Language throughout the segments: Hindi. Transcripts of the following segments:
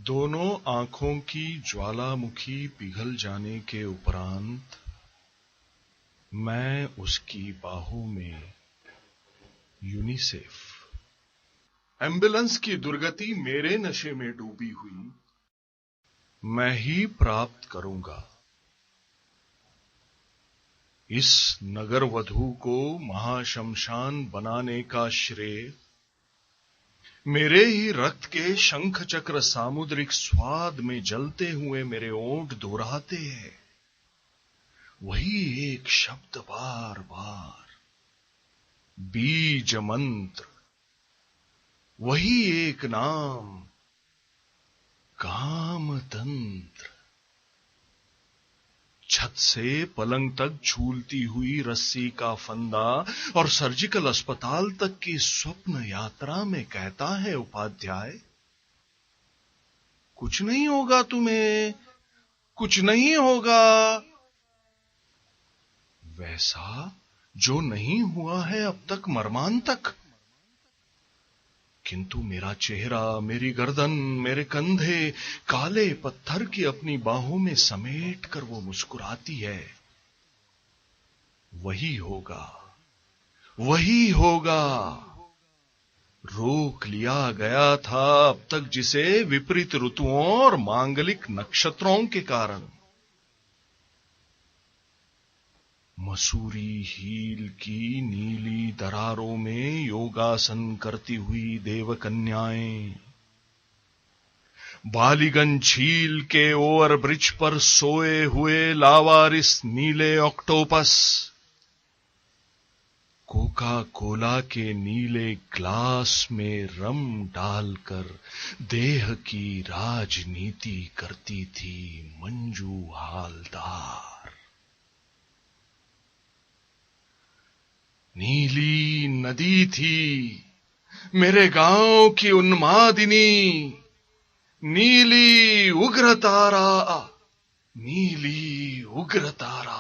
दोनों आंखों की ज्वालामुखी पिघल जाने के उपरांत मैं उसकी बाहों में यूनिसेफ। एम्बुलेंस की दुर्गति मेरे नशे में डूबी हुई मैं ही प्राप्त करूंगा। इस नगर वधू को महाशमशान बनाने का श्रेय मेरे ही रक्त के शंख चक्र सामुद्रिक स्वाद में जलते हुए मेरे ओंठ दोहराते हैं। वही एक शब्द बार बार, बीज मंत्र, वही एक नाम, काम तंत्र। छत से पलंग तक झूलती हुई रस्सी का फंदा और सर्जिकल अस्पताल तक की स्वप्न यात्रा में कहता है उपाध्याय, कुछ नहीं होगा तुम्हें, कुछ नहीं होगा। वैसा जो नहीं हुआ है अब तक मर्मांतक। किंतु मेरा चेहरा, मेरी गर्दन, मेरे कंधे काले पत्थर की अपनी बाहों में समेट कर वो मुस्कुराती है। वही होगा, वही होगा। रोक लिया गया था अब तक जिसे विपरीत ऋतुओं और मांगलिक नक्षत्रों के कारण। मसूरी हील की नीली दरारों में योगासन करती हुई देवकन्याएं, बालीगंज झील के ओवर ब्रिज पर सोए हुए लावारिस नीले ऑक्टोपस, कोका कोला के नीले ग्लास में रम डालकर देह की राजनीति करती थी मंजू हालदार। नीली नदी थी मेरे गांव की उन्मादिनी, नीली उग्र तारा, नीली उग्र तारा।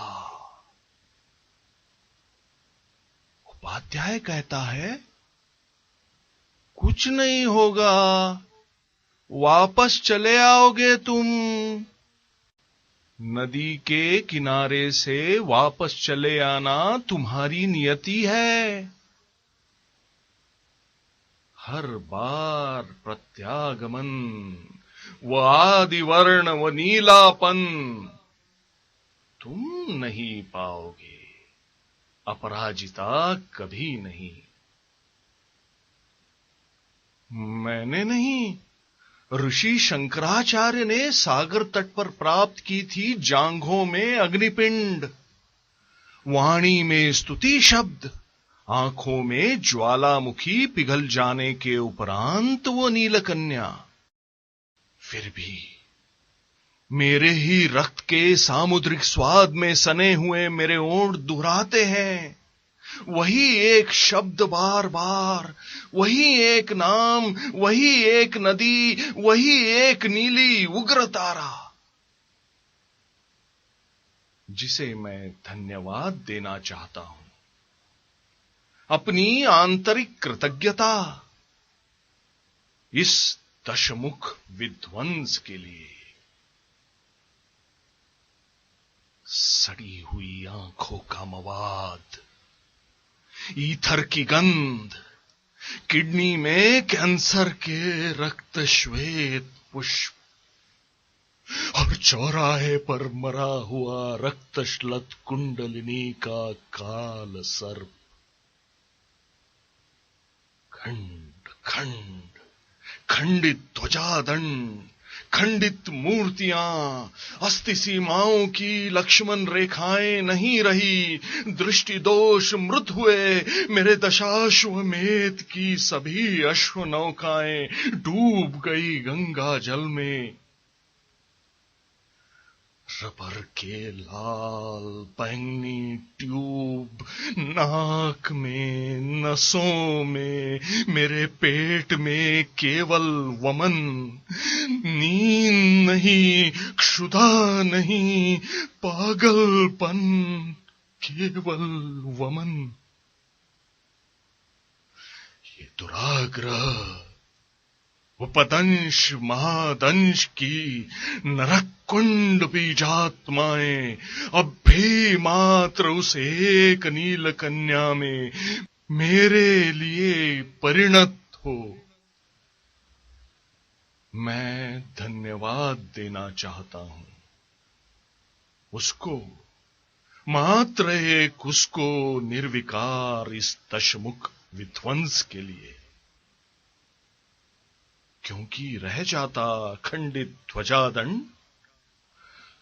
उपाध्याय कहता है, कुछ नहीं होगा, वापस चले आओगे तुम। नदी के किनारे से वापस चले आना तुम्हारी नियति है। हर बार प्रत्यागमन, वो आदि वर्ण, वो नीलापन तुम नहीं पाओगे। अपराजिता कभी नहीं। मैंने नहीं, ऋषि शंकराचार्य ने सागर तट पर प्राप्त की थी जांघों में अग्निपिंड, वाणी में स्तुति शब्द, आंखों में ज्वालामुखी पिघल जाने के उपरांत वो नीलकन्या। फिर भी मेरे ही रक्त के सामुद्रिक स्वाद में सने हुए मेरे ओंठ दुहराते हैं वही एक शब्द बार बार, वही एक नाम, वही एक नदी, वही एक नीली उग्र तारा, जिसे मैं धन्यवाद देना चाहता हूं, अपनी आंतरिक कृतज्ञता इस दशमुख विध्वंस के लिए। सड़ी हुई आंखों का मवाद, ईथर की गंध, किडनी में कैंसर के रक्त श्वेत पुष्प और चौराहे पर मरा हुआ रक्तश्लत कुंडलिनी का काल सर्प। खंड खंड खंडित ध्वजादंड, खंडित मूर्तियां, अस्थि सीमाओं की लक्ष्मण रेखाएं नहीं रही। दृष्टि दोष मृत हुए मेरे दशाश्वमेध की सभी अश्व नौकाएं डूब गई गंगा जल में। रबर के लाल बैंगनी ट्यूब नाक में, नसों में, मेरे पेट में केवल वमन, नींद नहीं, क्षुधा नहीं, पागलपन, केवल वमन। ये दुराग्रह, उपदंश महादंश की नरक कुंड बीजात्माएं अब भी मात्र उस एक नील कन्या में मेरे लिए परिणत हो। मैं धन्यवाद देना चाहता हूं उसको, मात्र एक उसको निर्विकार इस दशमुख विध्वंस के लिए। क्योंकि रह जाता खंडित ध्वजादंड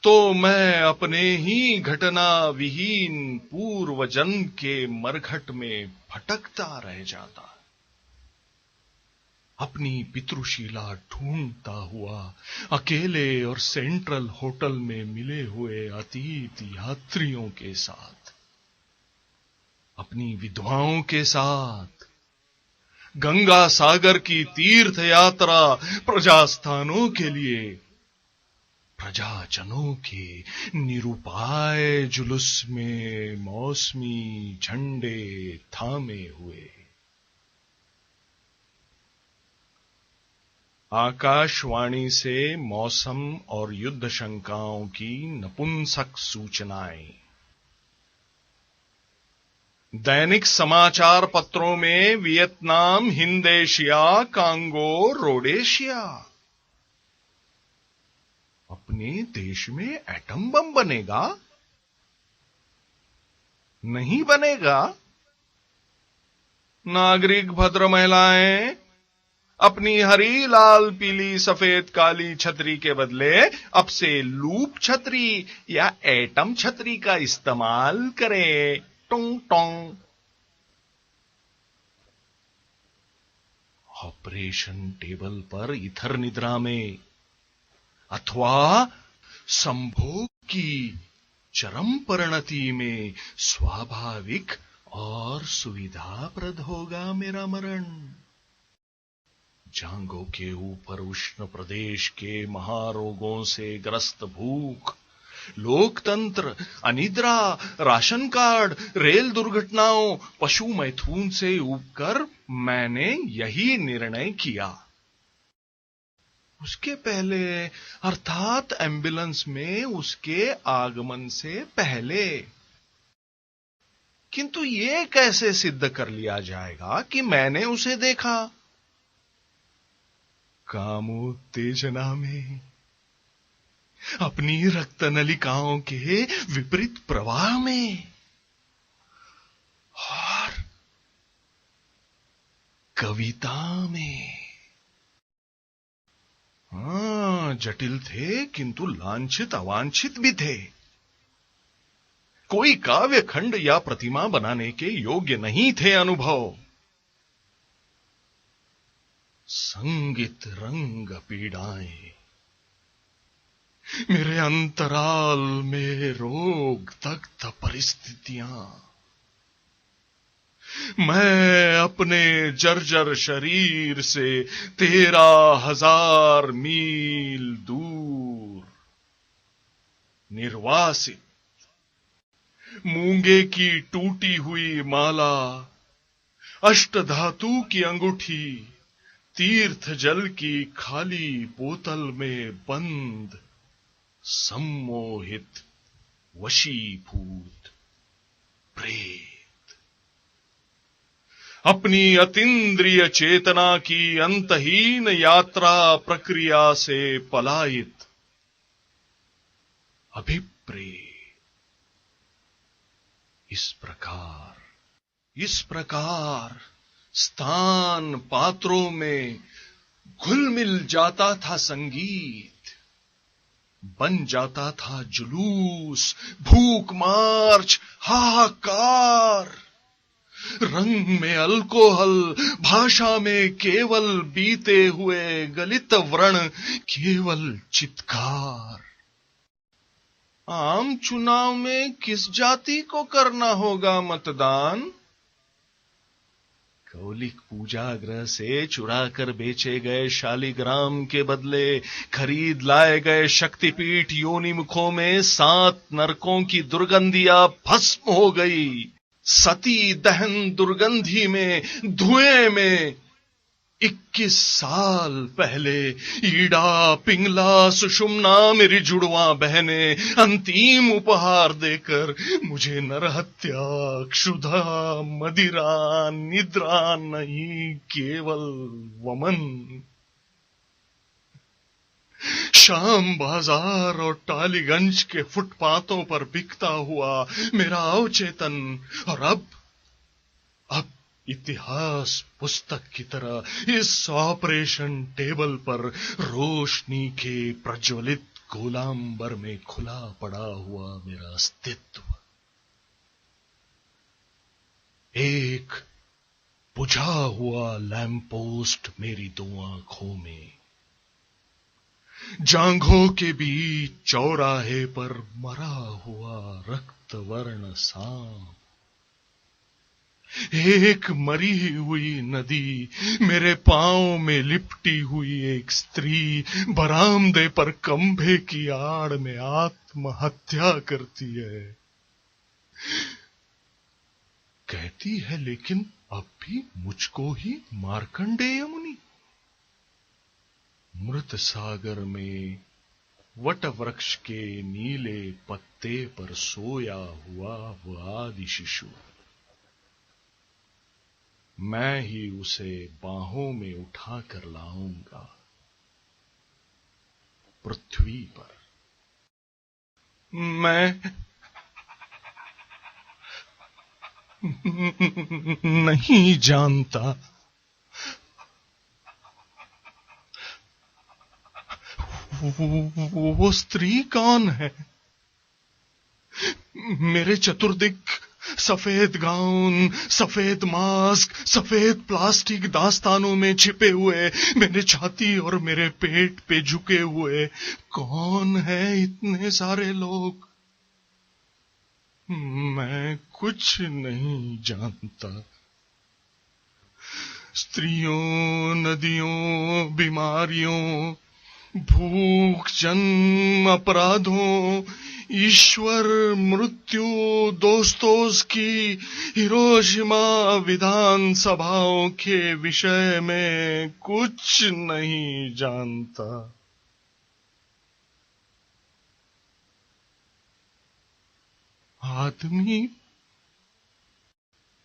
तो मैं अपने ही घटना विहीन पूर्व जन्म के मरघट में भटकता रह जाता, अपनी पितृशिला ढूंढता हुआ अकेले और सेंट्रल होटल में मिले हुए अतीत यात्रियों के साथ, अपनी विधवाओं के साथ, गंगा सागर की तीर्थ यात्रा प्रजास्थानों के लिए, प्रजाजनों के निरुपाय जुलूस में मौसमी झंडे थामे हुए। आकाशवाणी से मौसम और युद्ध शंकाओं की नपुंसक सूचनाएं। दैनिक समाचार पत्रों में Vietnam, Hind Asia, Congo, Rhodesia. अपने देश में एटम बम बनेगा? नहीं बनेगा। नागरिक भद्र महिलाएं अपनी हरी, लाल, पीली, सफेद, काली छतरी के बदले अब से लूप छतरी या एटम छतरी का इस्तेमाल करें। टोंग टोंग। ऑपरेशन टेबल पर इथर निद्रा में अथवा संभोग की चरम परिणति में स्वाभाविक और सुविधाप्रद होगा मेरा मरण। जांघों के ऊपर उष्ण प्रदेश के महारोगों से ग्रस्त भूख, लोकतंत्र, अनिद्रा, राशन कार्ड, रेल दुर्घटनाओं, पशु मैथुन से ऊबकर मैंने यही निर्णय किया। उसके पहले अर्थात एम्बुलेंस में उसके आगमन से पहले। किंतु ये कैसे सिद्ध कर लिया जाएगा कि मैंने उसे देखा? कामोत्तेजना में, अपनी रक्त नलिकाओं के विपरीत प्रवाह में और कविता में। जटिल थे किंतु लांछित अवांछित भी थे। कोई काव्य खंड या प्रतिमा बनाने के योग्य नहीं थे अनुभव। संगीत रंग पीड़ाएं, मेरे अंतराल में रोग दग्ध परिस्थितियां। मैं अपने जर्जर शरीर से 13,000 मील दूर, निर्वासित, मूंगे की टूटी हुई माला, अष्टधातु की अंगूठी, तीर्थ जल की खाली बोतल में बंद, सम्मोहित, वशीभूत प्रेत, अपनी अतीन्द्रिय चेतना की अंतहीन यात्रा प्रक्रिया से पलायित, अभिप्रेत। इस प्रकार स्थान पात्रों में घुल मिल जाता था संगीत, बन जाता था जुलूस, भूख मार्च, हाहाकार। रंग में अल्कोहल, भाषा में केवल बीते हुए गलित व्रण, केवल चित्कार। आम चुनाव में किस जाति को करना होगा मतदान? कौलिक पूजागृह से चुराकर बेचे गए शालिग्राम के बदले खरीद लाए गए शक्तिपीठ योनिमुखों में 7 नरकों की दुर्गंधियां भस्म हो गई। सती दहन दुर्गंधी में, धुएं में 21 साल पहले ईडा, पिंगला, सुषुम्ना मेरी जुड़वा बहने अंतिम उपहार देकर मुझे नरहत्या, क्षुधा, मदिरा, निद्रा नहीं, केवल वमन, शाम बाजार और टालीगंज के फुटपाथों पर बिकता हुआ मेरा अवचेतन, और अब इतिहास पुस्तक की तरह इस ऑपरेशन टेबल पर रोशनी के प्रज्वलित गोलांबर में खुला पड़ा हुआ मेरा अस्तित्व, एक बुझा हुआ लैंप पोस्ट मेरी दो आंखों में, जांघों के बीच चौराहे पर मरा हुआ रक्तवर्ण सांप, एक मरी हुई नदी, मेरे पांव में लिपटी हुई एक स्त्री बरामदे पर कंभे की आड़ में आत्महत्या करती है, कहती है लेकिन अब भी मुझको ही मार्कंडेय मुनि। मृत सागर में वटवृक्ष के नीले पत्ते पर सोया हुआ वह आदि शिशु, मैं ही उसे बाहों में उठाकर लाऊंगा पृथ्वी पर। मैं नहीं जानता वो स्त्री कौन है। मेरे चतुर्दिक सफेद गाउन, सफेद मास्क, सफेद प्लास्टिक दास्तानों में छिपे हुए, मेरे छाती और मेरे पेट पे झुके हुए कौन है इतने सारे लोग। मैं कुछ नहीं जानता। स्त्रियों, नदियों, बीमारियों, भूख, जन्म, अपराधों, ईश्वर, मृत्यु, दोस्तों की, हिरोशिमा विधान सभाओं के विषय में कुछ नहीं जानता। आदमी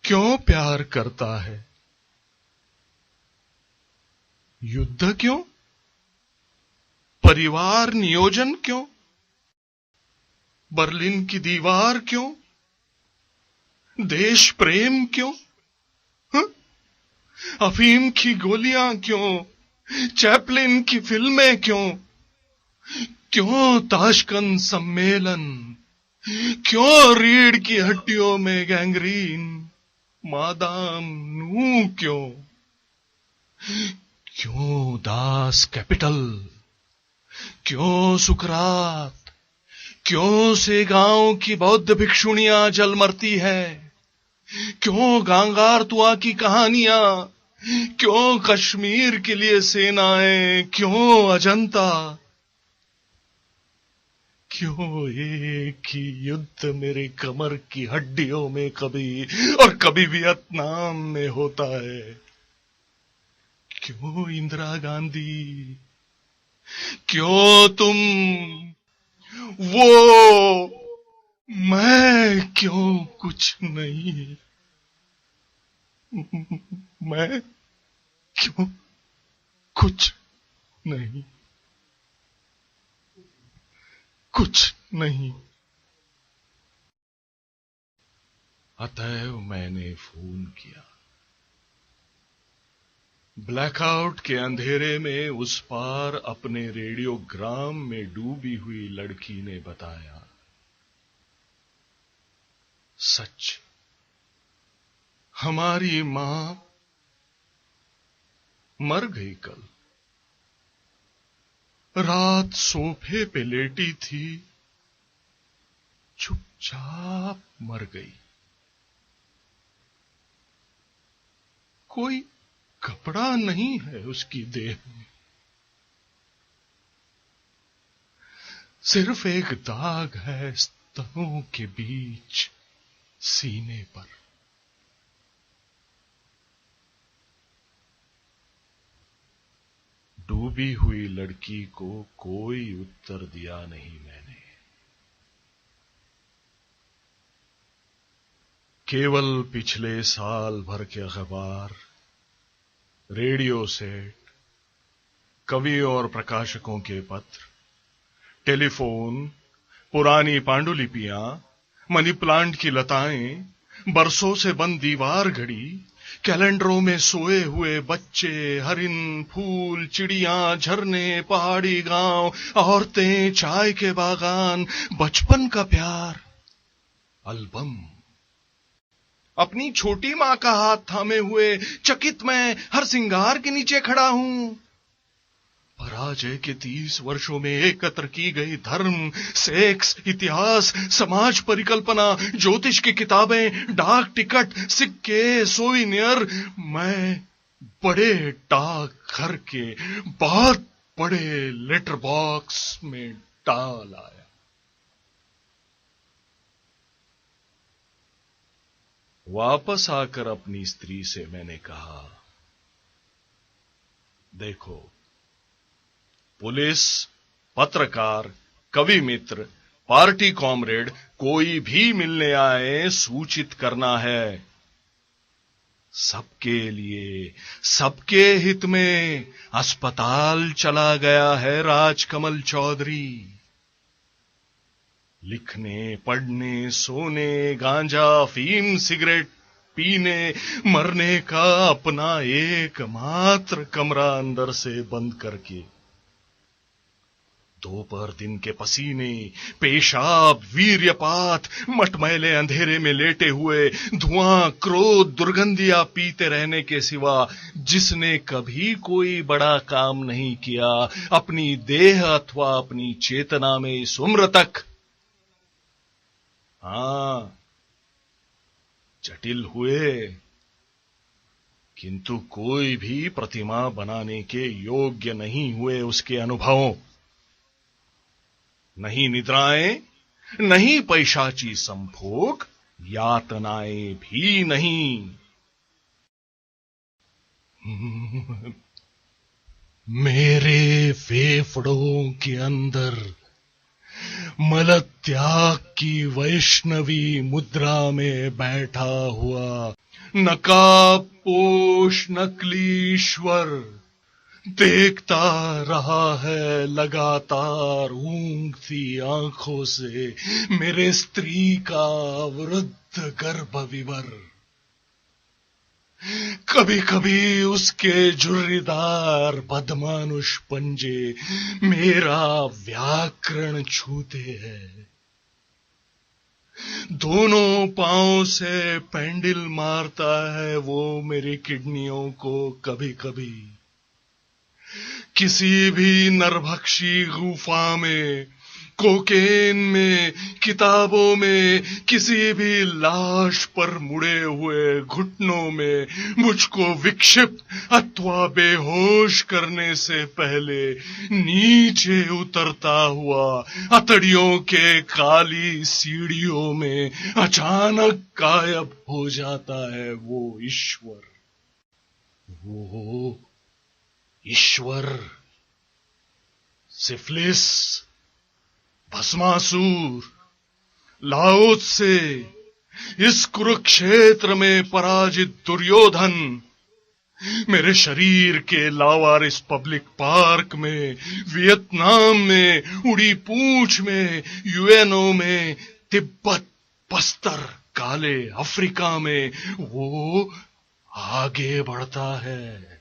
क्यों प्यार करता है? युद्ध क्यों? परिवार नियोजन क्यों? बर्लिन की दीवार क्यों? देश प्रेम क्यों? अफीम की गोलियां क्यों? चैपलिन की फिल्में क्यों? क्यों ताशकंद सम्मेलन? क्यों रीढ़ की हड्डियों में गैंग्रीन? मादाम नू क्यों? क्यों दास कैपिटल? क्यों सुकरात? क्यों से गांव की बौद्ध भिक्षुणियां जल मरती है? क्यों गांगारतुआ की कहानियां? क्यों कश्मीर के लिए सेनाएं? क्यों अजंता? क्यों एक ही युद्ध मेरे कमर की हड्डियों में कभी और कभी वियतनाम में होता है? क्यों इंदिरा गांधी? क्यों तुम? वो मैं क्यों कुछ नहीं? मैं क्यों कुछ नहीं? कुछ नहीं। अतएव मैंने फोन किया। ब्लैकआउट के अंधेरे में उस पार अपने रेडियोग्राम में डूबी हुई लड़की ने बताया, सच, हमारी मां मर गई कल। रात सोफे पे लेटी थी, चुपचाप मर गई। कोई कपड़ा नहीं है उसकी देह में, सिर्फ एक दाग है स्तनों के बीच सीने पर। डूबी हुई लड़की को कोई उत्तर दिया नहीं मैंने। केवल पिछले साल भर के अखबार, रेडियो सेट, कवि और प्रकाशकों के पत्र, टेलीफोन, पुरानी पांडुलिपियां, मनी प्लांट की लताएं, बरसों से बंद दीवार घड़ी, कैलेंडरों में सोए हुए बच्चे, हरिन, फूल, चिड़ियां, झरने, पहाड़ी गांव, औरतें, चाय के बागान, बचपन का प्यार, एल्बम। अपनी छोटी मां का हाथ थामे हुए चकित मैं हर सिंगार के नीचे खड़ा हूं। पराजय के 30 वर्षों में एकत्र की गई धर्म, सेक्स, इतिहास, समाज परिकल्पना, ज्योतिष की किताबें, डाक टिकट, सिक्के, सोविनियर, मैं बड़े डाक घर के बहुत बड़े लेटर बॉक्स में डाल आया। वापस आकर अपनी स्त्री से मैंने कहा, देखो, पुलिस, पत्रकार, कवि मित्र, पार्टी कॉमरेड कोई भी मिलने आए सूचित करना है। सबके लिए, सबके हित में अस्पताल चला गया है राजकमल चौधरी। लिखने, पढ़ने, सोने, गांजा, अफीम, सिगरेट पीने, मरने का अपना एकमात्र कमरा अंदर से बंद करके, दोपहर दिन के पसीने, पेशाब, वीर्यपात, मटमैले अंधेरे में लेटे हुए, धुआं, क्रोध, दुर्गंधियां पीते रहने के सिवा जिसने कभी कोई बड़ा काम नहीं किया अपनी देह अथवा अपनी चेतना में इस उम्र तक। हां, जटिल हुए, किंतु कोई भी प्रतिमा बनाने के योग्य नहीं हुए उसके अनुभवों। नहीं निद्राएं, नहीं पैशाची संभोग, यातनाएं भी नहीं। मेरे फेफड़ों के अंदर मलत्याग की वैष्णवी मुद्रा में बैठा हुआ नकाबपोश नकलीश्वर देखता रहा है लगातार ऊँघती आंखों से मेरे स्त्री का वृद्ध गर्भ विवर। कभी कभी उसके झुर्रीदार बदमानुष पंजे मेरा व्याकरण छूते हैं। दोनों पांव से पेंडिल मारता है वो मेरी किडनियों को कभी कभी। किसी भी नरभक्षी गुफा में, कोकेन में, किताबों में, किसी भी लाश पर मुड़े हुए घुटनों में मुझको विक्षिप्त अथवा बेहोश करने से पहले नीचे उतरता हुआ अतड़ियों के काली सीढ़ियों में अचानक गायब हो जाता है वो ईश्वर। वो ईश्वर सिफिलिस, भस्मासुर, लाओस से, इस कुरुक्षेत्र में पराजित दुर्योधन, मेरे शरीर के लावारिस पब्लिक पार्क में, वियतनाम में, उड़ी पूंछ में, यूएनओ में, तिब्बत, बस्तर, काले अफ्रीका में वो आगे बढ़ता है।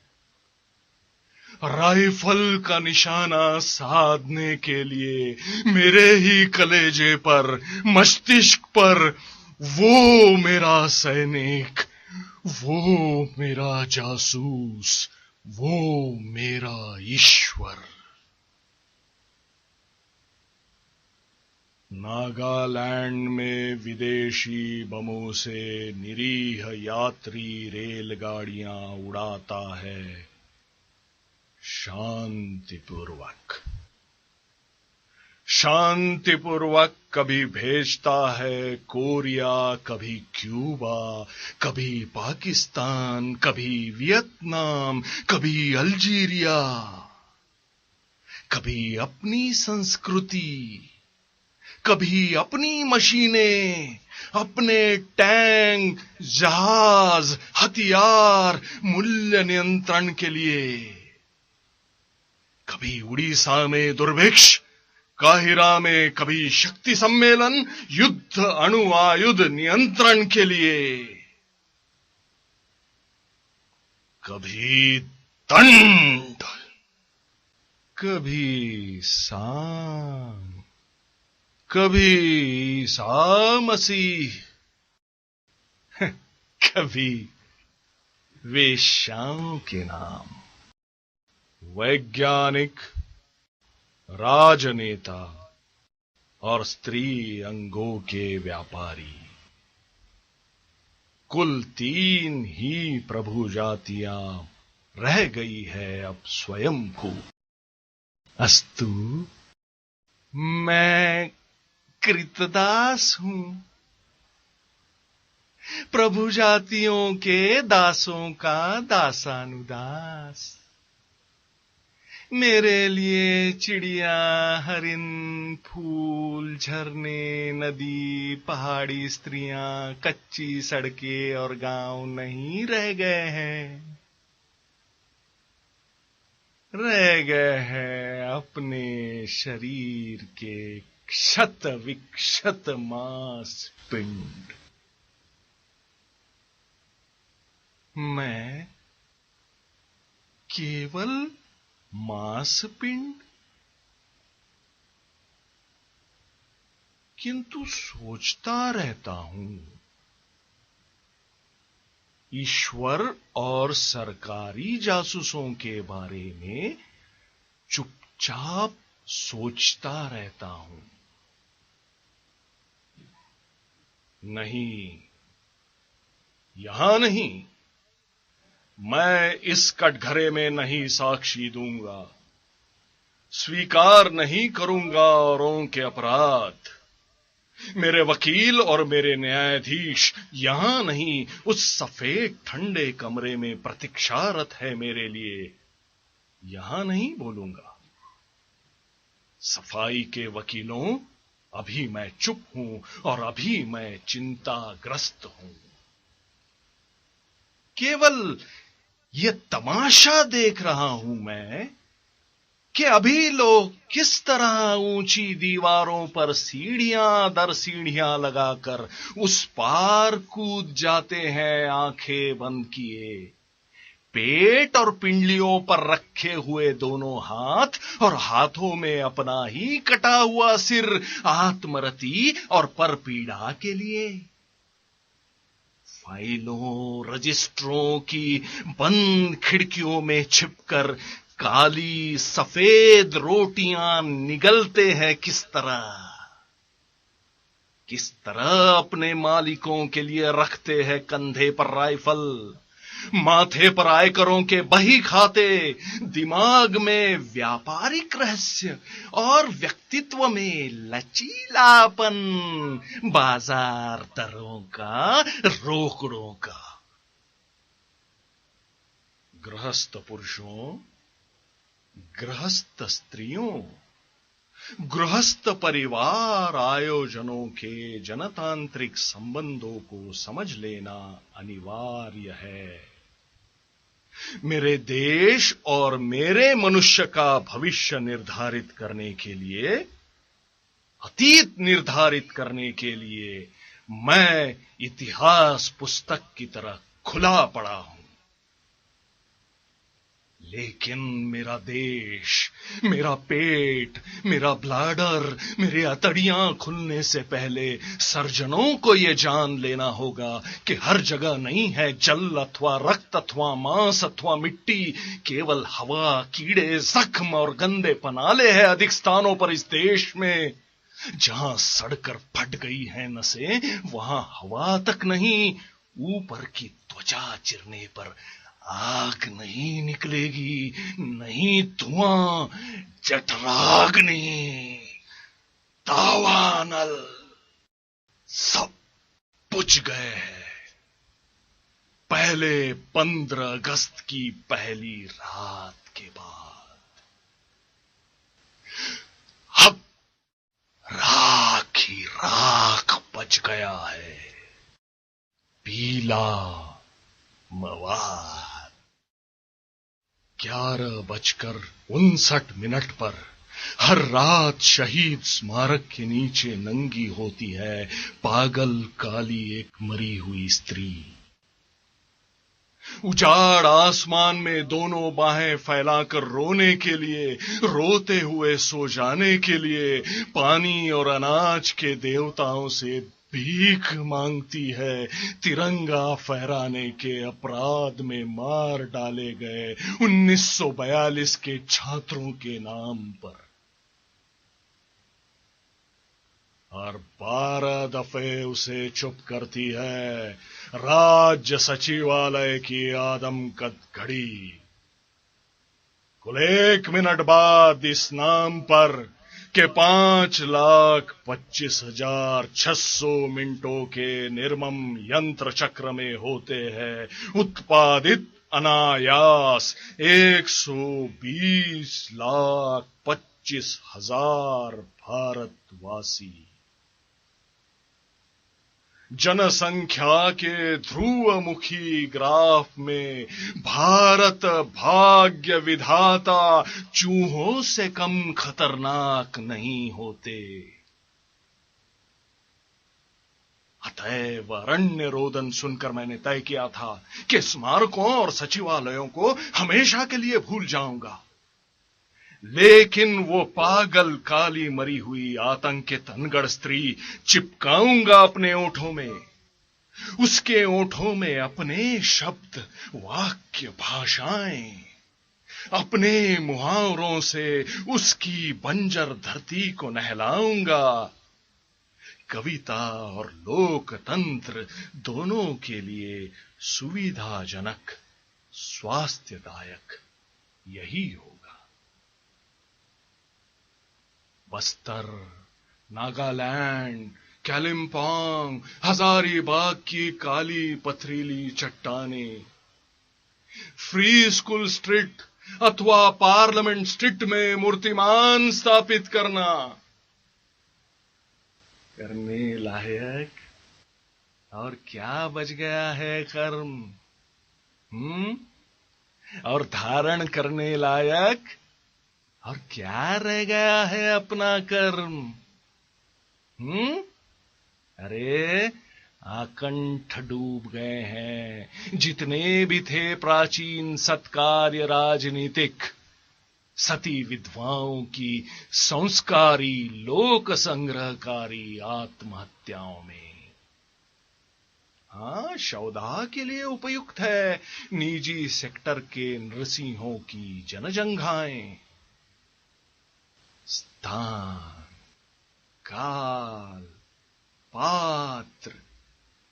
राइफल का निशाना साधने के लिए मेरे ही कलेजे पर, मस्तिष्क पर वो मेरा सैनिक, वो मेरा जासूस, वो मेरा ईश्वर। नागालैंड में विदेशी बमों से निरीह यात्री रेलगाड़ियां उड़ाता है शांतिपूर्वक। शांतिपूर्वक कभी भेजता है कोरिया, कभी क्यूबा, कभी पाकिस्तान, कभी वियतनाम, कभी अल्जीरिया। कभी अपनी संस्कृति, कभी अपनी मशीनें, अपने टैंक, जहाज, हथियार मूल्य नियंत्रण के लिए, कभी उड़ीसा में दुर्भिक्ष, काहिरा में कभी शक्ति सम्मेलन, युद्ध अणुआयुध नियंत्रण के लिए, कभी दंड, कभी साम, कभी ईसा मसीह, कभी वेश्याओं के नाम, वैज्ञानिक, राजनेता और स्त्री अंगों के व्यापारी, कुल 3 ही प्रभु जातियां रह गई है अब स्वयं को। अस्तु, मैं कृतदास हूं, प्रभु जातियों के दासों का दासानुदास। मेरे लिए चिड़िया, हरिन, फूल, झरने, नदी, पहाड़ी स्त्रियां, कच्ची सड़कें और गांव नहीं रह गए हैं। रह गए हैं अपने शरीर के क्षत विक्षत मांस पिंड। मैं केवल मांस पिंड, किंतु सोचता रहता हूं, ईश्वर और सरकारी जासूसों के बारे में चुपचाप सोचता रहता हूं। नहीं, यहां नहीं, मैं इस कटघरे में नहीं साक्षी दूंगा, स्वीकार नहीं करूंगा औरों के अपराध। मेरे वकील और मेरे न्यायाधीश यहां नहीं, उस सफेद ठंडे कमरे में प्रतीक्षारत है मेरे लिए। यहां नहीं बोलूंगा। सफाई के वकीलों, अभी मैं चुप हूं और अभी मैं चिंताग्रस्त हूं। केवल ये तमाशा देख रहा हूं मैं कि अभी लोग किस तरह ऊंची दीवारों पर सीढ़ियां दर सीढ़ियां लगाकर उस पार कूद जाते हैं, आंखें बंद किए, पेट और पिंडलियों पर रखे हुए दोनों हाथ और हाथों में अपना ही कटा हुआ सिर, आत्मरति और परपीड़ा के लिए। फाइलों, रजिस्ट्रों की बंद खिड़कियों में छिपकर काली सफेद रोटियां निगलते हैं किस तरह अपने मालिकों के लिए रखते हैं कंधे पर राइफल, माथे पर आयकरों के बही खाते, दिमाग में व्यापारिक रहस्य और व्यक्तित्व में लचीलापन, बाजार दरों का, रोकड़ों का। गृहस्थ पुरुषों, गृहस्थ स्त्रियों, गृहस्थ परिवार आयोजनों के जनतांत्रिक संबंधों को समझ लेना अनिवार्य है। मेरे देश और मेरे मनुष्य का भविष्य निर्धारित करने के लिए, अतीत निर्धारित करने के लिए मैं इतिहास पुस्तक की तरह खुला पड़ा हूं। लेकिन मेरा देश, मेरा पेट, मेरा ब्लैडर, मेरी अतड़ियां खुलने से पहले सर्जनों को यह जान लेना होगा कि हर जगह नहीं है जल अथवा रक्त अथवा मांस अथवा मिट्टी, केवल हवा, कीड़े, जख्म और गंदे पनाले हैं अधिक स्थानों पर इस देश में। जहां सड़कर फट गई है नसें, वहां हवा तक नहीं, ऊपर की त्वचा चिरने पर आग नहीं निकलेगी, नहीं धुआं, जठराग्नि, दावानल, सब बुझ गए हैं पहले 15 अगस्त की पहली रात के बाद। बच गया है। पीला मवाद। 11:59 पर हर रात शहीद स्मारक के नीचे नंगी होती है पागल काली एक मरी हुई स्त्री। उजाड़ आसमान में दोनों बाहें फैलाकर रोने के लिए, रोते हुए सो जाने के लिए, पानी और अनाज के देवताओं से भीख मांगती है तिरंगा फहराने के अपराध में मार डाले गए 1942 के छात्रों के नाम पर। और 12 दफे उसे चुप करती है राज्य सचिवालय की आदमकद घड़ी। कुल 1 मिनट बाद इस नाम पर के 5,25,600 मिनटों के निर्मम यंत्र चक्र में होते हैं उत्पादित अनायास 120,25,000 भारतवासी। जनसंख्या के ध्रुवमुखी ग्राफ में भारत भाग्य विधाता चूहों से कम खतरनाक नहीं होते। अतएव अरण्य रोदन सुनकर मैंने तय किया था कि स्मारकों और सचिवालयों को हमेशा के लिए भूल जाऊंगा, लेकिन वो पागल काली मरी हुई आतंकित अनगढ़ स्त्री चिपकाऊंगा अपने ओठों में। उसके ओठों में अपने शब्द, वाक्य, भाषाएं, अपने मुहावरों से उसकी बंजर धरती को नहलाऊंगा। कविता और लोकतंत्र दोनों के लिए सुविधाजनक, स्वास्थ्यदायक यही होगा। बस्तर, नागालैंड, कालिम्पोंग, हजारीबाग की काली पथरीली चट्टानें, फ्री स्कूल स्ट्रीट अथवा पार्लियामेंट स्ट्रीट में मूर्तिमान स्थापित करने लायक और क्या बच गया है कर्म? और धारण करने लायक और क्या रह गया है अपना कर्म? अरे आकंठ डूब गए हैं जितने भी थे प्राचीन सत्कार्य राजनीतिक सती विधवाओं की संस्कारी लोक संग्रहकारी आत्महत्याओं में। हाँ, शवदाह के लिए उपयुक्त है निजी सेक्टर के नृसिंहों की जनजंघाएं। स्थान, काल, पात्र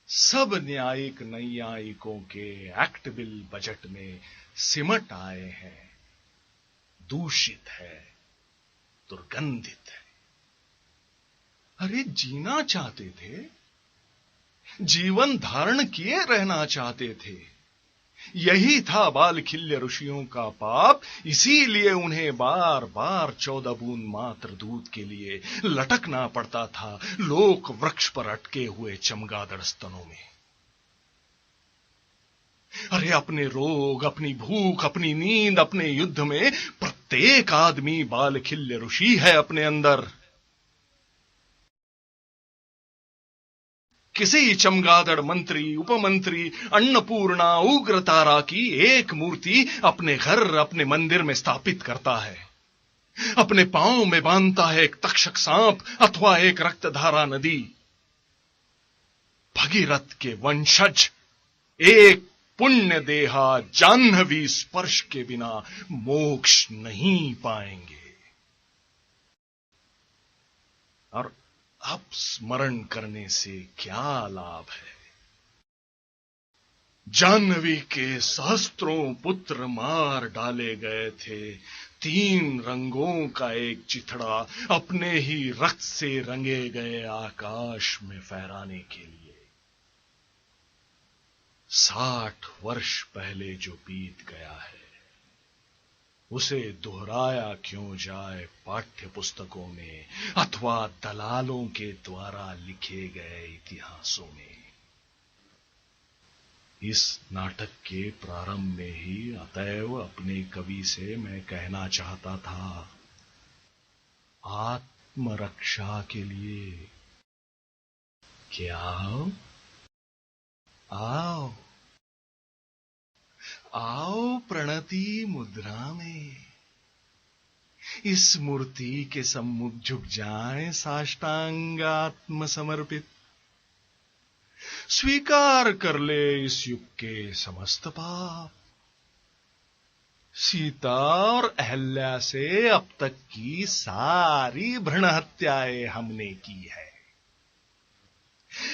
सब न्यायिक नैयायिकों के एक्ट बिल बजट में सिमट आए हैं। दूषित है, दुर्गंधित है। अरे जीना चाहते थे, जीवन धारण किए रहना चाहते थे। यही था बालखिल्य ऋषियों का पाप, इसीलिए उन्हें बार बार 14 बूंद मात्र दूध के लिए लटकना पड़ता था लोक वृक्ष पर अटके हुए चमगादड़ स्तनों में। अरे अपने रोग, अपनी भूख, अपनी नींद, अपने युद्ध में प्रत्येक आदमी बालखिल्य ऋषि है अपने अंदर। किसी चमगादड़ मंत्री, उपमंत्री, अन्नपूर्णा, उग्रतारा की एक मूर्ति अपने घर, अपने मंदिर में स्थापित करता है। अपने पांव में बांधता है एक तक्षक सांप अथवा एक रक्तधारा नदी। भगीरथ के वंशज एक पुण्य देहा जाह्नवी स्पर्श के बिना मोक्ष नहीं पाएंगे। और अब स्मरण करने से क्या लाभ है? जाह्नवी के सहस्त्रों पुत्र मार डाले गए थे 3 रंगों का एक चिथड़ा अपने ही रक्त से रंगे गए आकाश में फहराने के लिए। 60 वर्ष पहले जो बीत गया है, उसे दोहराया क्यों जाए पाठ्य पुस्तकों में अथवा दलालों के द्वारा लिखे गए इतिहासों में। इस नाटक के प्रारंभ में ही अतएव अपने कवि से मैं कहना चाहता था, आत्मरक्षा के लिए क्या आओ आओ प्रणति मुद्रा में इस मूर्ति के सम्मुख झुक जाएं साष्टांग आत्म समर्पित। स्वीकार कर ले इस युग के समस्त पाप। सीता और अहल्या से अब तक की सारी भ्रूण हत्याएं हमने की है।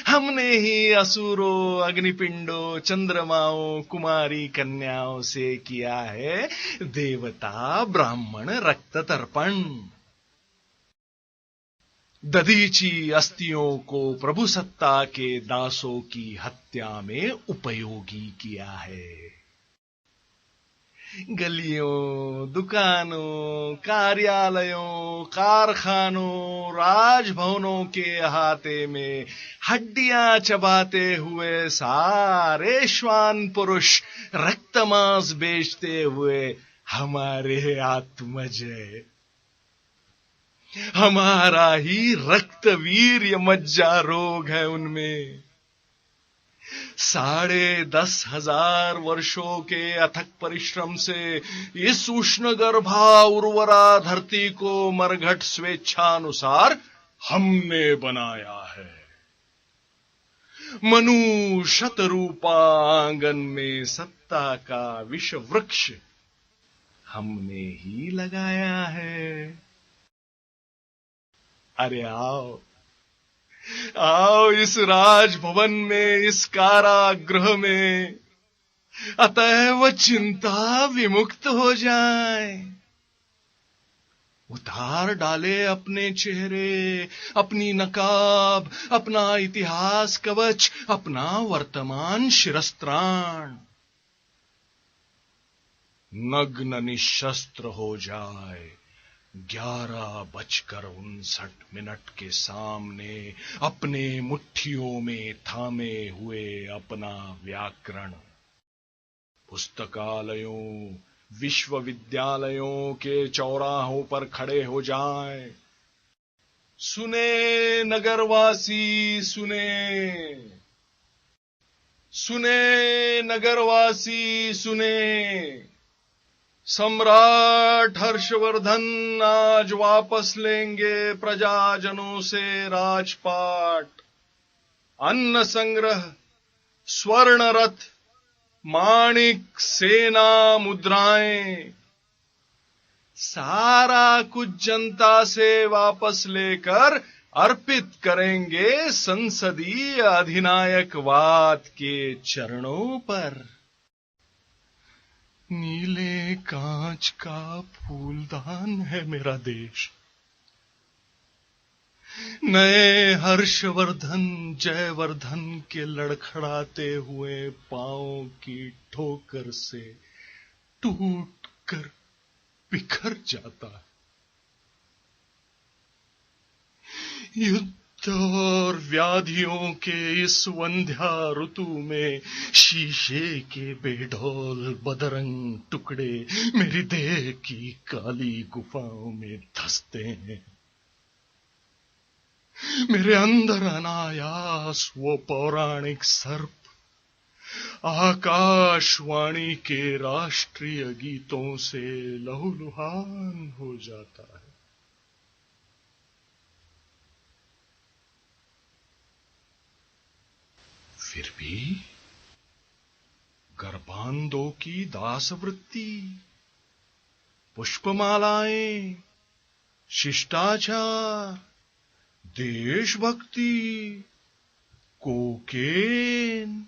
हमने ही असुरों, अग्निपिंडों, चंद्रमाओं, कुमारी कन्याओं से किया है देवता ब्राह्मण रक्त तर्पण। दधीची अस्थियों को प्रभु सत्ता के दासों की हत्या में उपयोगी किया है। गलियों, दुकानों, कार्यालयों, कारखानों, राजभवनों के अहाते में हड्डियां चबाते हुए सारे श्वान पुरुष रक्तमांस बेचते हुए हमारे आत्मज है। हमारा ही रक्तवीर्य मज्जा रोग है उनमें। 10,500 वर्षों के अथक परिश्रम से इस उष्ण गर्भा उर्वरा धरती को मरघट स्वेच्छानुसार हमने बनाया है। मनु शतरूपा आंगन में सत्ता का विष वृक्ष हमने ही लगाया है। अरे आओ आओ इस राजभवन में, इस कारागृह में अतएव चिंता विमुक्त हो जाए। उतार डाले अपने चेहरे, अपनी नकाब, अपना इतिहास कवच, अपना वर्तमान शिरस्त्राण। नग्न निशस्त्र हो जाए 11:59 के सामने अपने मुट्ठियों में थामे हुए अपना व्याकरण। पुस्तकालयों, विश्वविद्यालयों के चौराहों पर खड़े हो जाएं। सुने नगरवासी सुने, सुने नगरवासी सुने। सम्राट हर्षवर्धन आज वापस लेंगे प्रजाजनों से राजपाट। अन्न संग्रह, स्वर्ण रथ, माणिक, सेना, मुद्राएं, सारा कुछ जनता से वापस लेकर अर्पित करेंगे संसदीय अधिनायकवाद के चरणों पर। नीले कांच का फूलदान है मेरा देश। नए हर्षवर्धन जयवर्धन के लड़खड़ाते हुए पांवों की ठोकर से टूट कर बिखर जाता है। युद्ध और व्याधियों के इस वंध्या ऋतु में शीशे के बेडौल बदरंग टुकड़े मेरी देह की काली गुफाओं में धंसते हैं। मेरे अंदर अनायास वो पौराणिक सर्प आकाशवाणी के राष्ट्रीय गीतों से लहूलुहान हो जाता है। फिर भी गर्भांधों की दासवृत्ति, पुष्पमालाएं, शिष्टाचार, देशभक्ति, कोकेन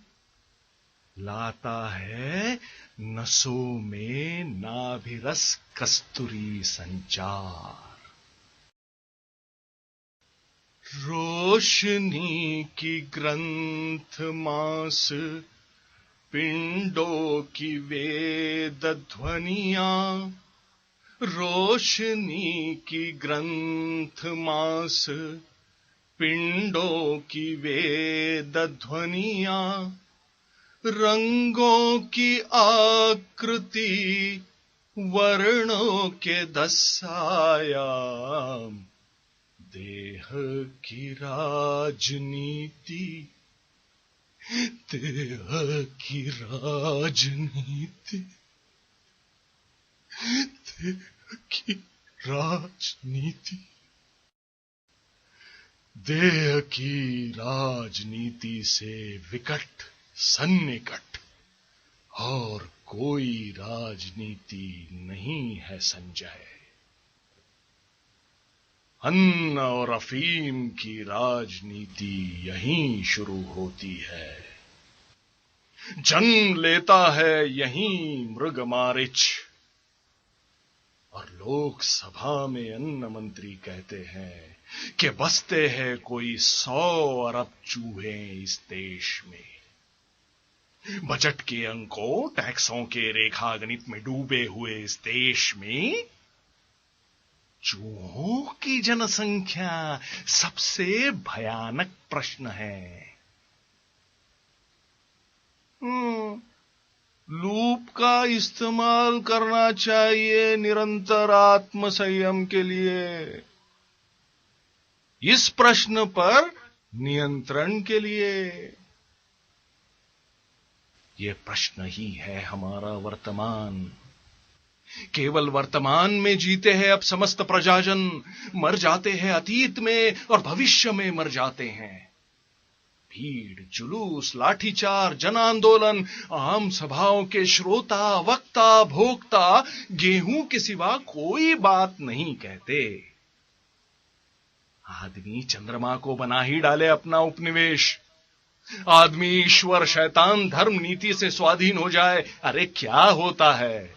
लाता है नसों में नाभिरस कस्तूरी संचार। रोशनी की ग्रंथ मांस पिंडों की वेद ध्वनियां रोशनी की ग्रंथ मास, पिंडों की वेद ध्वनियां, रंगों की आकृति, वर्णों के 10 आयाम, देह की राजनीति, देह की राजनीति, देह की राजनीति, देह की राजनीति से विकट सन्निकट और कोई राजनीति नहीं है संजय। अन्न और अफीम की राजनीति यहीं शुरू होती है। जन्म लेता है यहीं मृगमारिच, और लोकसभा में अन्न मंत्री कहते हैं कि बसते हैं कोई 100 अरब चूहे इस देश में। बजट के अंकों, टैक्सों के रेखागणित में डूबे हुए इस देश में चूहों की जनसंख्या सबसे भयानक प्रश्न है। लूप का इस्तेमाल करना चाहिए निरंतर आत्मसंयम के लिए, इस प्रश्न पर नियंत्रण के लिए। यह प्रश्न ही है हमारा वर्तमान। केवल वर्तमान में जीते हैं अब समस्त प्रजाजन, मर जाते हैं अतीत में और भविष्य में मर जाते हैं। भीड़, जुलूस, लाठीचार्ज, जन आंदोलन, आम सभाओं के श्रोता, वक्ता, भोक्ता गेहूं के सिवा कोई बात नहीं कहते। आदमी चंद्रमा को बना ही डाले अपना उपनिवेश, आदमी ईश्वर, शैतान, धर्म, नीति से स्वाधीन हो जाए, अरे क्या होता है?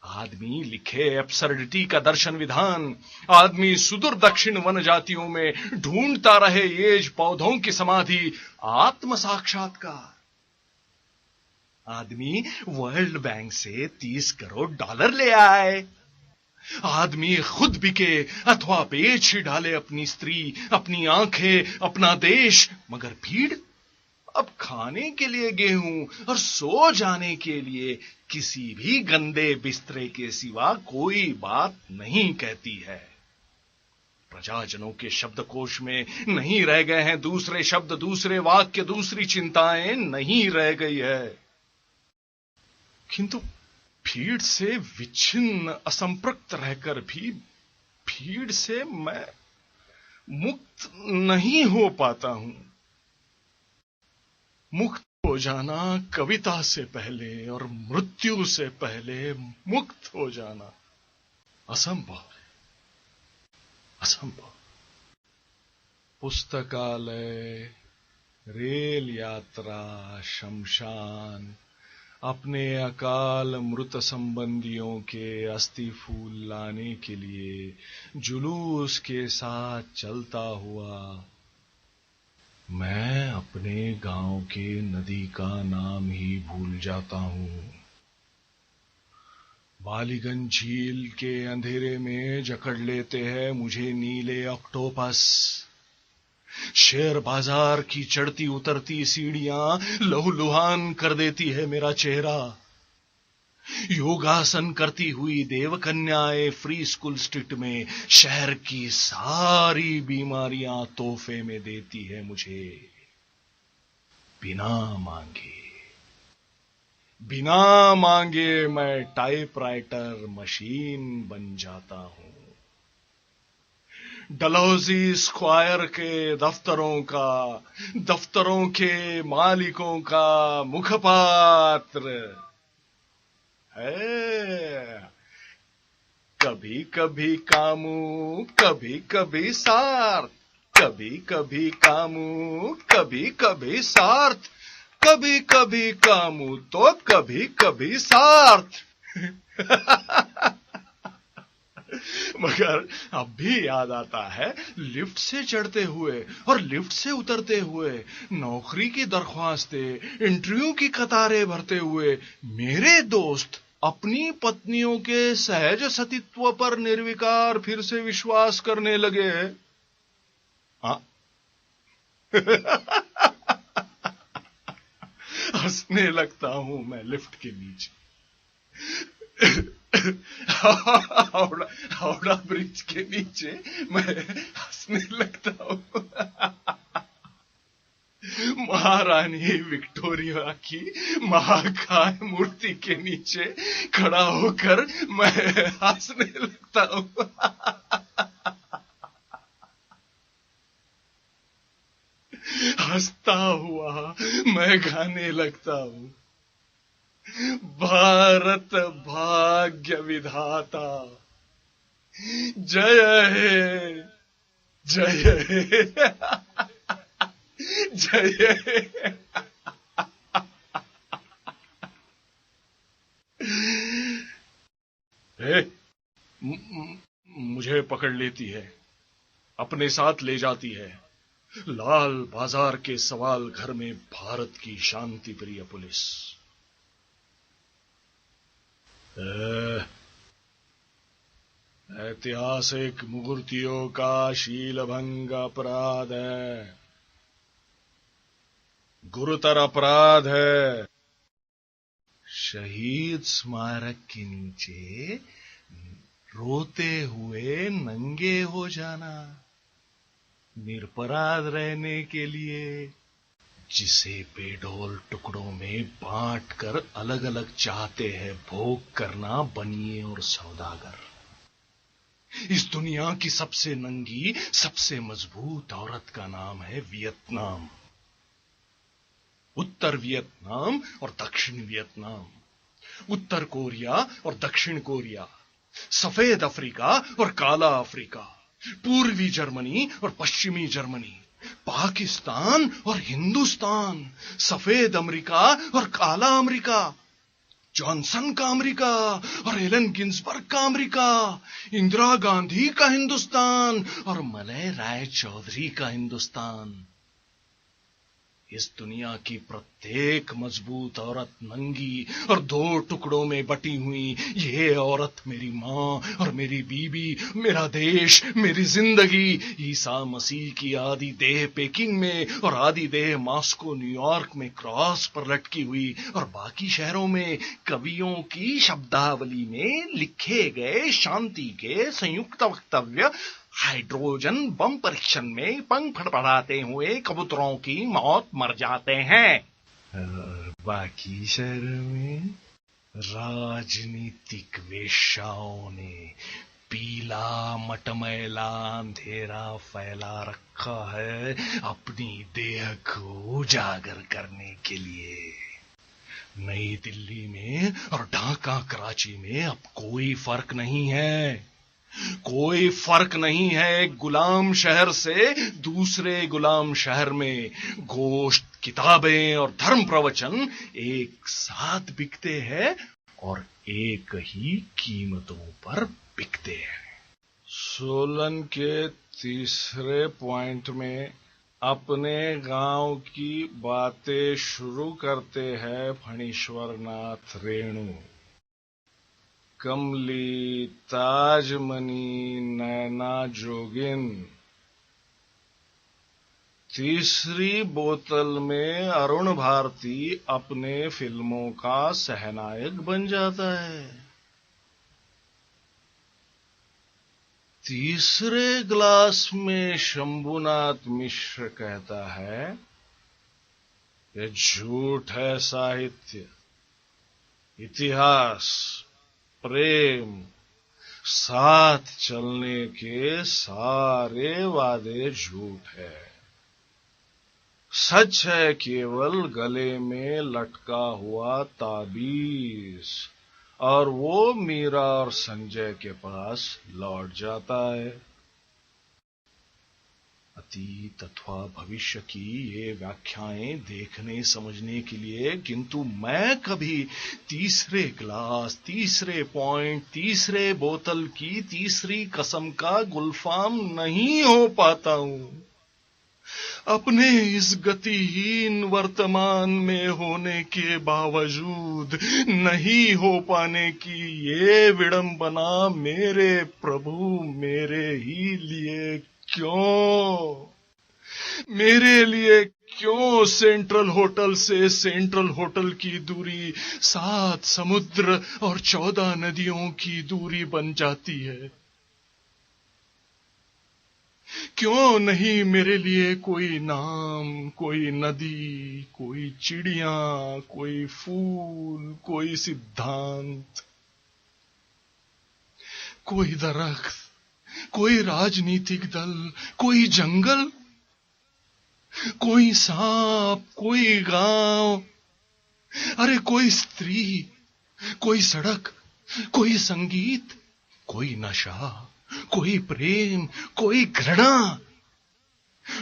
आदमी लिखे एब्सर्डिटी का दर्शन विधान, आदमी सुदूर दक्षिण वन जातियों में ढूंढता रहे येज पौधों की समाधि, आत्म साक्षात्कार। आदमी वर्ल्ड बैंक से 30 करोड़ डॉलर ले आए। आदमी खुद बिके अथवा बेच ही डाले अपनी स्त्री, अपनी आंखें, अपना देश, मगर भीड़ अब खाने के लिए गेहूं और सो जाने के लिए किसी भी गंदे बिस्तरे के सिवा कोई बात नहीं कहती है। प्रजाजनों के शब्दकोश में नहीं रह गए हैं दूसरे शब्द, दूसरे वाक्य, दूसरी चिंताएं नहीं रह गई है। किंतु भीड़ से विच्छिन्न, असंपृक्त रहकर भी भीड़ से मैं मुक्त नहीं हो पाता हूं। मुक्त हो जाना कविता से पहले और मृत्यु से पहले मुक्त हो जाना असंभव है, असंभव। पुस्तकालय, रेल यात्रा, शमशान, अपने अकाल मृत संबंधियों के अस्थि फूल लाने के लिए जुलूस के साथ चलता हुआ मैं अपने गांव के नदी का नाम ही भूल जाता हूं। बालीगंज झील के अंधेरे में जकड़ लेते हैं मुझे नीले ऑक्टोपस। शेयर बाजार की चढ़ती उतरती सीढ़ियां लहूलुहान कर देती है मेरा चेहरा। योगासन करती हुई देवकन्याएं फ्री स्कूल स्ट्रीट में शहर की सारी बीमारियां तोहफे में देती है मुझे, बिना मांगे। बिना मांगे मैं टाइपराइटर मशीन बन जाता हूं। डलहौजी स्क्वायर के दफ्तरों के मालिकों का मुखपात्र है। कभी कभी कामू, कभी कभी सार्थ, कभी कभी कामू, कभी कभी सार्थ, कभी कभी कामू तो कभी कभी सार्थ। मगर अब भी याद आता है लिफ्ट से चढ़ते हुए और लिफ्ट से उतरते हुए, नौकरी की दरख्वास्तें, इंटरव्यू की कतारें भरते हुए मेरे दोस्त अपनी पत्नियों के सहज सतीत्व पर निर्विकार फिर से विश्वास करने लगे। हाँ हंसने लगता हूं मैं लिफ्ट के नीचे। हावड़ा हावड़ा ब्रिज के नीचे मैं हंसने लगता हूं। महारानी विक्टोरिया की महाकाय मूर्ति के नीचे खड़ा होकर मैं हंसने लगता हूं। हंसता हुआ मैं गाने लगता हूं, भारत भाग्य विधाता जय हे जय हे जय हे। मुझे पकड़ लेती है, अपने साथ ले जाती है लाल बाजार के सवाल घर में भारत की शांति प्रिय पुलिस। ऐतिहासिक मूर्तियों का शीलभंग अपराध है, गुरुतर अपराध है। शहीद स्मारक के नीचे रोते हुए नंगे हो जाना, निरपराध रहने के लिए, जिसे बेडोल टुकड़ों में बांटकर अलग अलग चाहते हैं भोग करना बनिए और सौदागर। इस दुनिया की सबसे नंगी सबसे मजबूत औरत का नाम है वियतनाम। उत्तर वियतनाम और दक्षिण वियतनाम, उत्तर कोरिया और दक्षिण कोरिया, सफेद अफ्रीका और काला अफ्रीका, पूर्वी जर्मनी और पश्चिमी जर्मनी, पाकिस्तान और हिंदुस्तान, सफेद अमेरिका और काला अमेरिका, जॉनसन का अमेरिका और एलन गिन्सबर्ग का अमेरिका, इंदिरा गांधी का हिंदुस्तान और मलय राय चौधरी का हिंदुस्तान। इस दुनिया की प्रत्येक मजबूत औरत नंगी और दो टुकड़ों में बटी हुई, ये औरत मेरी मां और मेरी बीबी, मेरा देश, मेरी जिंदगी। ईसा मसीह की आदि देह पेकिंग में और आदि देह मॉस्को न्यूयॉर्क में क्रॉस पर लटकी हुई, और बाकी शहरों में कवियों की शब्दावली में लिखे गए शांति के संयुक्त वक्तव्य हाइड्रोजन बम परीक्षण में पंख फड़फड़ाते हुए कबूतरों की मौत मर जाते हैं। बाकी शहरों में राजनीतिक वेश्याओं ने पीला मटमैला अंधेरा फैला रखा है अपनी देह को उजागर करने के लिए। नई दिल्ली में और ढाका कराची में अब कोई फर्क नहीं है, कोई फर्क नहीं है। एक गुलाम शहर से दूसरे गुलाम शहर में गोश्त, किताबें और धर्म प्रवचन एक साथ बिकते हैं और एक ही कीमतों पर बिकते हैं। सोलन के तीसरे पॉइंट में अपने गांव की बातें शुरू करते हैं फणीश्वरनाथ रेणु। कमली, ताजमनी, नैना जोगिन। तीसरी बोतल में अरुण भारती अपने फिल्मों का सहनायक बन जाता है। तीसरे ग्लास में शंभुनाथ मिश्र कहता है, ये झूठ है साहित्य, इतिहास, प्रेम, साथ चलने के सारे वादे झूठ है। सच है केवल गले में लटका हुआ ताबीज, और वो मीरा और संजय के पास लौट जाता है। अतीत अथवा भविष्य की ये व्याख्याएं देखने समझने के लिए, किंतु मैं कभी तीसरे ग्लास, तीसरे पॉइंट, तीसरे बोतल की तीसरी कसम का गुलफाम नहीं हो पाता हूं। अपने इस गतिहीन वर्तमान में होने के बावजूद नहीं हो पाने की ये विडंबना मेरे प्रभु मेरे ही लिए क्यों? मेरे लिए क्यों सेंट्रल होटल से सेंट्रल होटल की दूरी 7 समुद्र और 14 नदियों की दूरी बन जाती है? क्यों नहीं मेरे लिए कोई नाम, कोई नदी, कोई चिड़िया, कोई फूल, कोई सिद्धांत, कोई दरख्त, कोई राजनीतिक दल, कोई जंगल, कोई सांप, कोई गांव, अरे कोई स्त्री, कोई सड़क, कोई संगीत, कोई नशा, कोई प्रेम, कोई घृणा,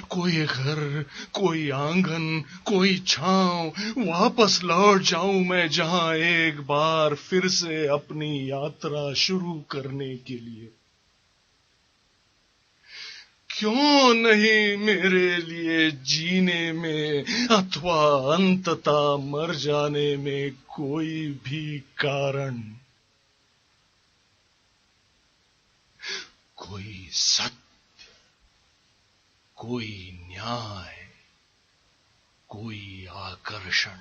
कोई घर, कोई आंगन, कोई छांव, वापस लौट जाऊं मैं जहां एक बार फिर से अपनी यात्रा शुरू करने के लिए। क्यों नहीं मेरे लिए जीने में अथवा अंततः मर जाने में कोई भी कारण, कोई सत्य, कोई न्याय, कोई आकर्षण,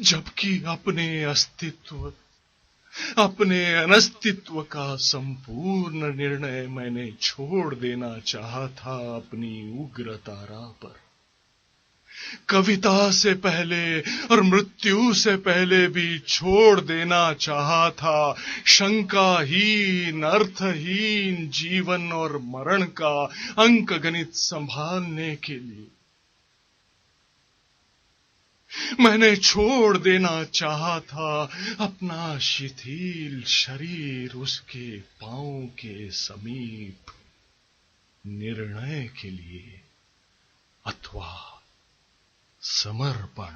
जबकि अपने अनस्तित्व का संपूर्ण निर्णय मैंने छोड़ देना चाहा था अपनी उग्र तारा पर। कविता से पहले और मृत्यु से पहले भी छोड़ देना चाहा था शंकाहीन अर्थहीन जीवन और मरण का अंकगणित संभालने के लिए। मैंने छोड़ देना चाहा था अपना शिथिल शरीर उसके पांव के समीप निर्णय के लिए अथवा समर्पण।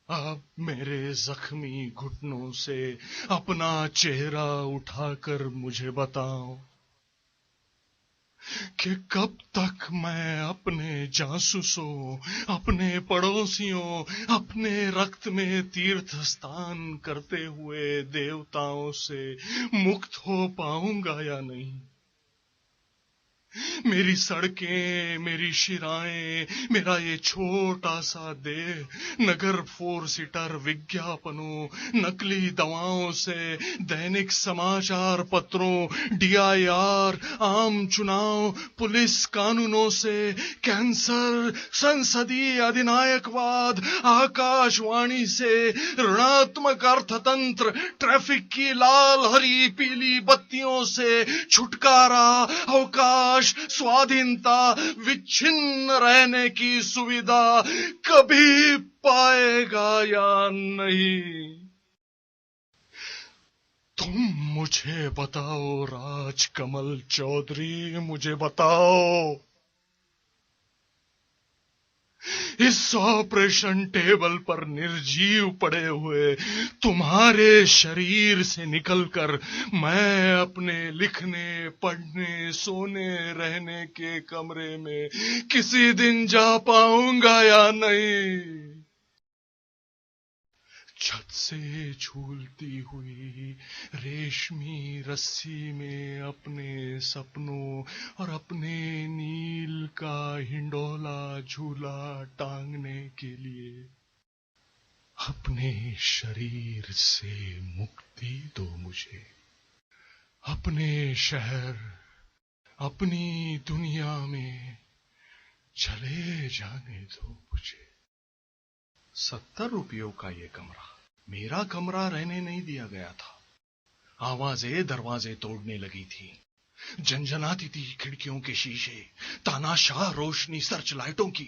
अब मेरे जख्मी घुटनों से अपना चेहरा उठाकर मुझे बताओ कि कब तक मैं अपने जासूसों, अपने पड़ोसियों, अपने रक्त में तीर्थ स्नान करते हुए देवताओं से मुक्त हो पाऊंगा या नहीं? मेरी सड़कें, मेरी शिराएं, मेरा ये छोटा सा देह नगर 4 सीटर विज्ञापनों, नकली दवाओं से, दैनिक समाचार पत्रों, DIR, आम चुनाव, पुलिस कानूनों से, कैंसर, संसदीय अधिनायकवाद, आकाशवाणी से, ऋणात्मक अर्थतंत्र, ट्रैफिक की लाल हरी पीली बत्तियों से छुटकारा, अवकाश, स्वाधीनता, विच्छिन्न रहने की सुविधा कभी पाएगा या नहीं? तुम मुझे बताओ राजकमल चौधरी, मुझे बताओ। इस ऑपरेशन टेबल पर निर्जीव पड़े हुए तुम्हारे शरीर से निकलकर मैं अपने लिखने, पढ़ने, सोने, रहने के कमरे में किसी दिन जा पाऊंगा या नहीं? छत से झूलती हुई रेशमी रस्सी में अपने सपनों और अपने नील का हिंडोला झूला टांगने के लिए अपने शरीर से मुक्ति दो मुझे। अपने शहर, अपनी दुनिया में चले जाने दो मुझे। 70 रुपयों का ये कमरा, मेरा कमरा रहने नहीं दिया गया था। आवाजें दरवाजे तोड़ने लगी थी, झंझनाती थी खिड़कियों के शीशे, तानाशाह रोशनी सर्च लाइटों की।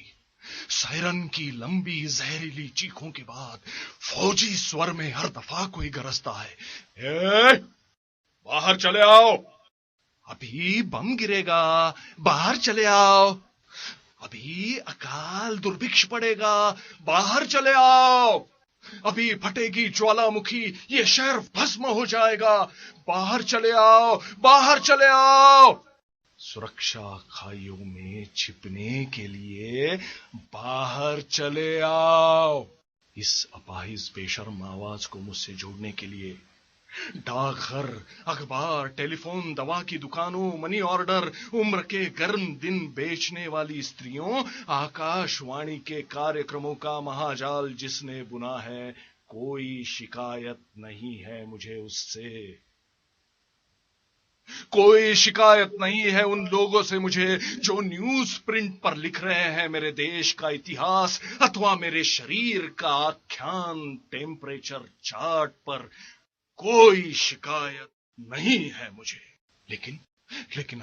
सायरन की लंबी जहरीली चीखों के बाद फौजी स्वर में हर दफा कोई गरजता है, बाहर चले आओ, अभी बम गिरेगा, बाहर चले आओ, अभी अकाल दुर्भिक्ष पड़ेगा, बाहर चले आओ। अभी फटेगी ज्वालामुखी, ये शहर भस्म हो जाएगा। बाहर चले आओ, बाहर चले आओ। सुरक्षा खाइयों में छिपने के लिए बाहर चले आओ। इस अपाहिज बेशर्म आवाज को मुझसे जोड़ने के लिए डाकघर, अखबार, टेलीफोन, दवा की दुकानों, मनी ऑर्डर, उम्र के गर्म दिन बेचने वाली स्त्रियों, आकाशवाणी के कार्यक्रमों का महाजाल जिसने बुना है, कोई शिकायत नहीं है मुझे उससे। कोई शिकायत नहीं है उन लोगों से मुझे जो न्यूज प्रिंट पर लिख रहे हैं मेरे देश का इतिहास अथवा मेरे शरीर का आख्यान टेम्परेचर चार्ट पर। कोई शिकायत नहीं है मुझे। लेकिन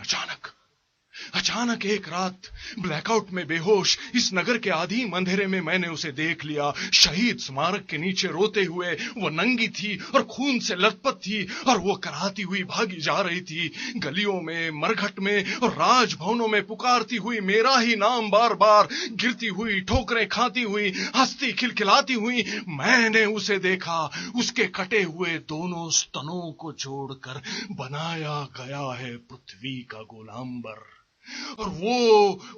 अचानक एक रात ब्लैकआउट में बेहोश इस नगर के आधी अंधेरे में मैंने उसे देख लिया। शहीद स्मारक के नीचे रोते हुए वो नंगी थी और खून से लथपथ थी और वो कराहती हुई भागी जा रही थी, गलियों में, मरघट में और राजभवनों में पुकारती हुई मेरा ही नाम बार बार, गिरती हुई, ठोकरें खाती हुई, हंसती खिलखिलाती हुई। मैंने उसे देखा। उसके कटे हुए दोनों स्तनों को जोड़कर बनाया गया है पृथ्वी का गोलांबर, और वो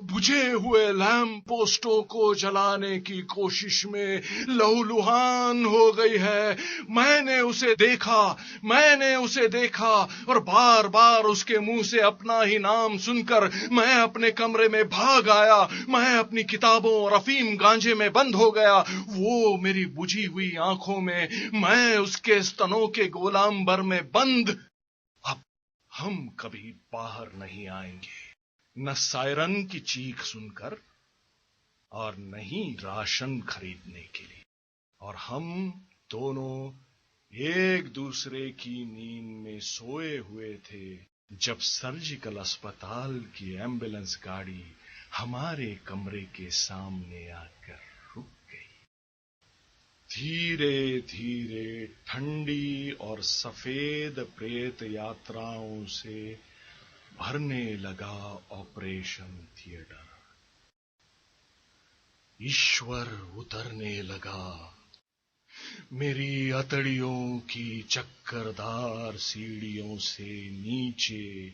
बुझे हुए लैंप पोस्टों को जलाने की कोशिश में लहूलुहान हो गई है। मैंने उसे देखा और बार बार उसके मुंह से अपना ही नाम सुनकर मैं अपने कमरे में भाग आया। मैं अपनी किताबों और अफीम गांजे में बंद हो गया। वो मेरी बुझी हुई आंखों में, मैं उसके स्तनों के गोलांबर में बंद। अब हम कभी बाहर नहीं आएंगे, न सायरन की चीख सुनकर और न ही राशन खरीदने के लिए। और हम दोनों एक दूसरे की नींद में सोए हुए थे जब सर्जिकल अस्पताल की एम्बुलेंस गाड़ी हमारे कमरे के सामने आकर रुक गई। धीरे धीरे ठंडी और सफेद प्रेत यात्राओं से भरने लगा ऑपरेशन थिएटर। ईश्वर उतरने लगा। मेरी अतड़ियों की चक्करदार सीढ़ियों से नीचे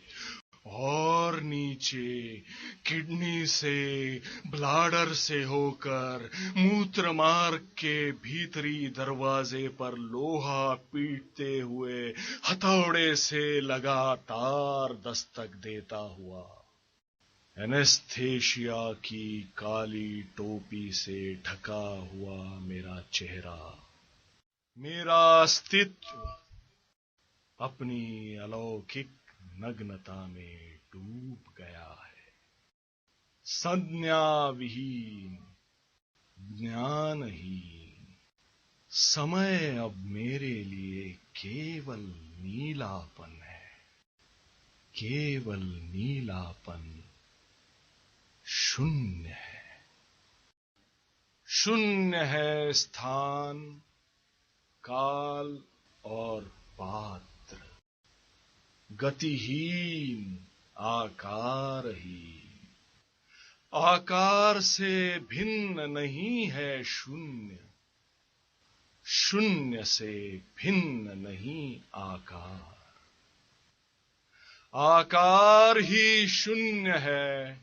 और नीचे, किडनी से, ब्लाडर से होकर मूत्र मार्ग के भीतरी दरवाजे पर लोहा पीटते हुए हथौड़े से लगातार दस्तक देता हुआ। एनेस्थेशिया की काली टोपी से ढका हुआ मेरा चेहरा, मेरा अस्तित्व अपनी अलौकिक नग्नता में डूब गया है। संज्ञा विहीन, ज्ञानहीन, समय अब मेरे लिए केवल नीलापन है, केवल नीलापन, शून्य है। शून्य है स्थान, काल और पात्र, गतिहीन, आकारहीन। आकार से भिन्न नहीं है शून्य, शून्य से भिन्न नहीं आकार। आकार ही शून्य है,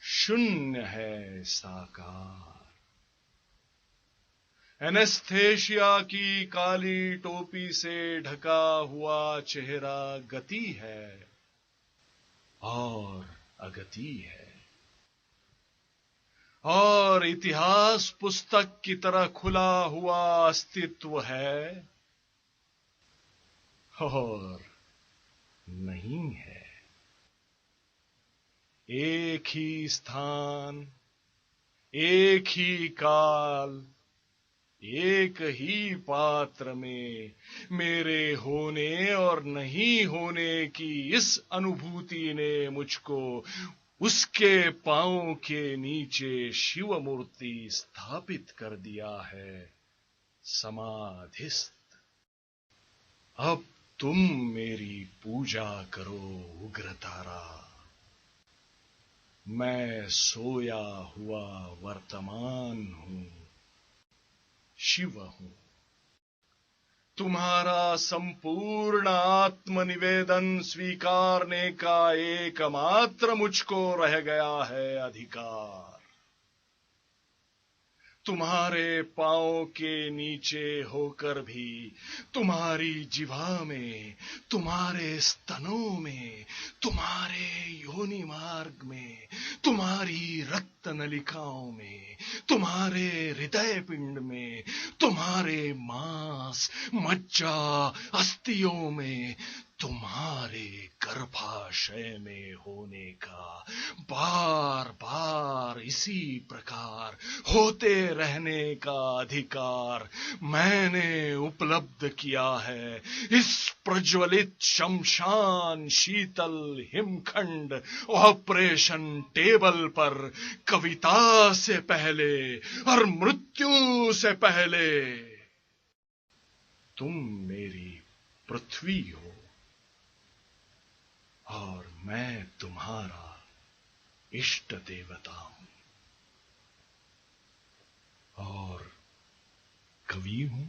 शून्य है साकार। एनेस्थेशिया की काली टोपी से ढका हुआ चेहरा गति है और अगति है, और इतिहास पुस्तक की तरह खुला हुआ अस्तित्व है और नहीं है। एक ही स्थान, एक ही काल, एक ही पात्र में मेरे होने और नहीं होने की इस अनुभूति ने मुझको उसके पांव के नीचे शिव मूर्ति स्थापित कर दिया है, समाधिस्थ। अब तुम मेरी पूजा करो उग्र तारा। मैं सोया हुआ वर्तमान हूं, शिव हूं। तुम्हारा संपूर्ण आत्मनिवेदन स्वीकारने का एकमात्र मुझको रह गया है अधिकार। तुम्हारे पांव के नीचे होकर भी, तुम्हारी जिह्वा में, तुम्हारे स्तनों में, तुम्हारे योनि मार्ग में, तुम्हारी रक्त नलिकाओं में, तुम्हारे हृदय पिंड में, तुम्हारे मांस, मज्जा, अस्थियों में, तुम्हारे गर्भाशय में होने का बार बार इसी प्रकार होते रहने का अधिकार मैंने उपलब्ध किया है। इस प्रज्वलित शमशान शीतल हिमखंड ऑपरेशन टेबल पर कविता से पहले और मृत्यु से पहले। तुम मेरी पृथ्वी हो और मैं तुम्हारा इष्ट देवता हूं और कवि हूं।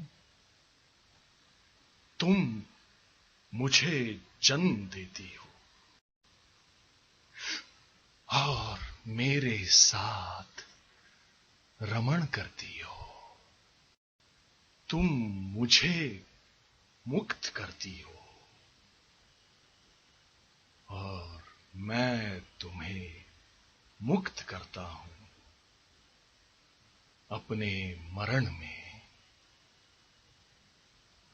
तुम मुझे जन्म देती हो और मेरे साथ रमण करती हो। तुम मुझे मुक्त करती हो और मैं तुम्हें मुक्त करता हूं अपने मरण में,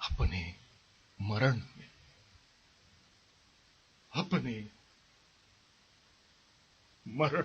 अपने मरण में, अपने मरण